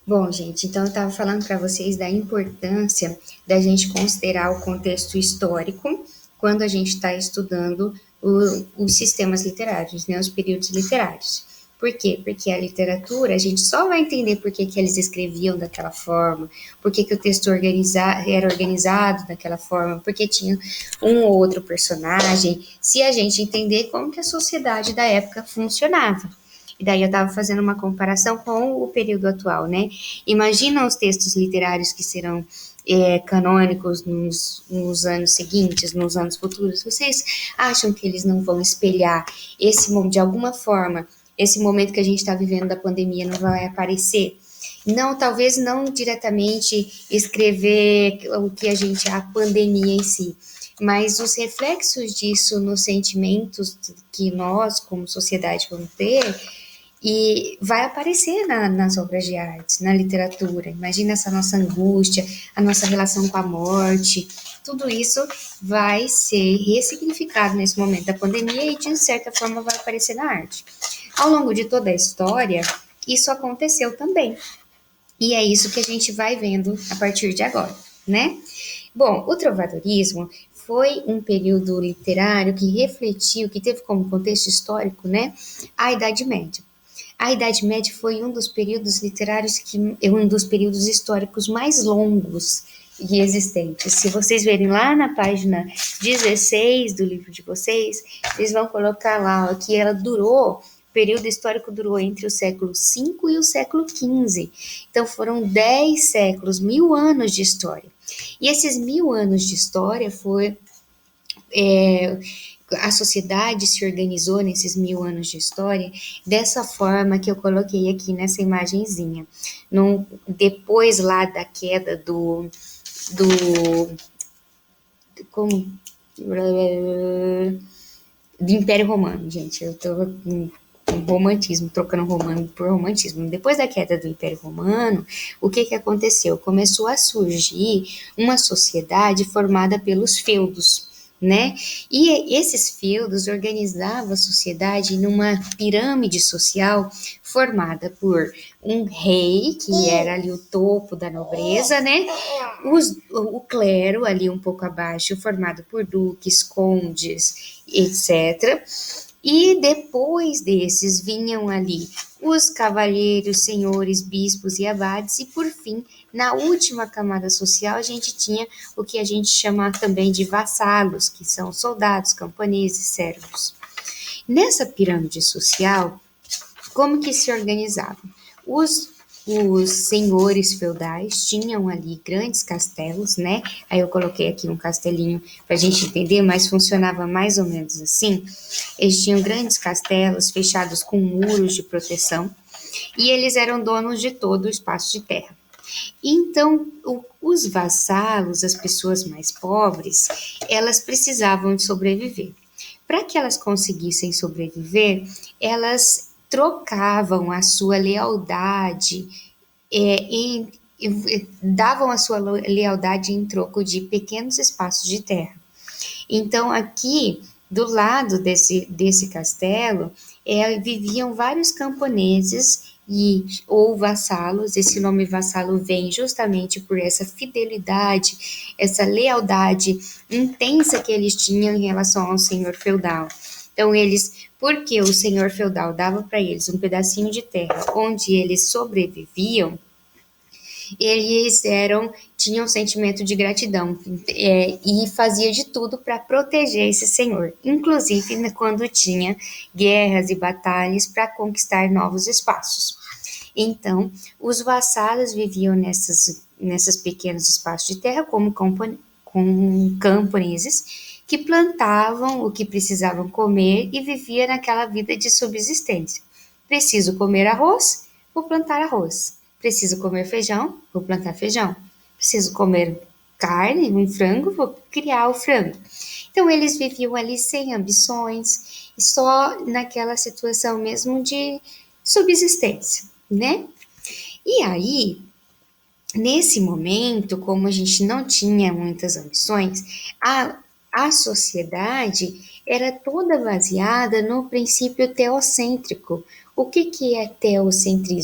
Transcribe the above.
Bom, gente, então eu estava falando para vocês da importância da gente considerar o contexto histórico quando a gente está estudando os sistemas literários, né, os períodos literários. Por quê? Porque a literatura, a gente só vai entender por que, que eles escreviam daquela forma, por que, que o texto era organizado daquela forma, porque tinha um ou outro personagem, se a gente entender como que a sociedade da época funcionava. E daí eu estava fazendo uma comparação com o período atual, né? Imagina os textos literários que serão canônicos nos anos seguintes, nos anos futuros. Vocês acham que eles não vão espelhar esse, de alguma forma, esse momento que a gente está vivendo da pandemia não vai aparecer? Não, talvez não diretamente escrever o que a pandemia em si, mas os reflexos disso nos sentimentos que nós, como sociedade, vamos ter, e vai aparecer nas obras de arte, na literatura. Imagina essa nossa angústia, a nossa relação com a morte. Tudo isso vai ser ressignificado nesse momento da pandemia e, de certa forma, vai aparecer na arte. Ao longo de toda a história, isso aconteceu também. E é isso que a gente vai vendo a partir de agora, né? Bom, o trovadorismo foi um período literário que refletiu, que teve como contexto histórico, né, a Idade Média. A Idade Média foi um dos períodos literários um dos períodos históricos mais longos e existentes. Se vocês verem lá na página 16 do livro de vocês, vocês vão colocar lá ó, que ela durou, o período histórico durou entre o século V e o século XV. Então foram 10 séculos, 1000 anos de história. E esses 1000 anos de história é, a sociedade se organizou nesses 1000 anos de história dessa forma que eu coloquei aqui nessa imagenzinha. Depois lá da queda do como, do Império Romano, gente, eu tô romantismo, trocando romano por romantismo. Depois da queda do Império Romano, o que aconteceu? Começou a surgir uma sociedade formada pelos feudos, né? E esses feudos organizavam a sociedade numa pirâmide social formada por um rei, que era ali o topo da nobreza, né? O clero, ali um pouco abaixo, formado por duques, condes, etc. E depois desses vinham ali os cavalheiros, senhores, bispos e abades, e por fim, na última camada social, a gente tinha o que a gente chama também de vassalos, que são soldados, camponeses, servos. Nessa pirâmide social, como que se organizavam? Os senhores feudais tinham ali grandes castelos, né? Aí eu coloquei aqui um castelinho para a gente entender, mas funcionava mais ou menos assim. Eles tinham grandes castelos fechados com muros de proteção e eles eram donos de todo o espaço de terra. Então, os vassalos, as pessoas mais pobres, elas precisavam de sobreviver. Para que elas conseguissem sobreviver, elas trocavam a sua lealdade davam a sua lealdade em troco de pequenos espaços de terra. Então, aqui, do lado desse castelo, viviam vários camponeses ou vassalos. Esse nome vassalo vem justamente por essa fidelidade, essa lealdade intensa que eles tinham em relação ao senhor feudal. Então, porque o senhor feudal dava para eles um pedacinho de terra onde eles sobreviviam, tinham um sentimento de gratidão e fazia de tudo para proteger esse senhor, inclusive quando tinha guerras e batalhas para conquistar novos espaços. Então, os vassalos viviam nessas pequenos espaços de terra como camponeses que plantavam o que precisavam comer e vivia naquela vida de subsistência. Preciso comer arroz, vou plantar arroz. Preciso comer feijão, vou plantar feijão. Preciso comer carne, um frango, vou criar o frango. Então eles viviam ali sem ambições, só naquela situação mesmo de subsistência, né? E aí, nesse momento, como a gente não tinha muitas ambições, a sociedade era toda baseada no princípio teocêntrico. O que é teocentrismo?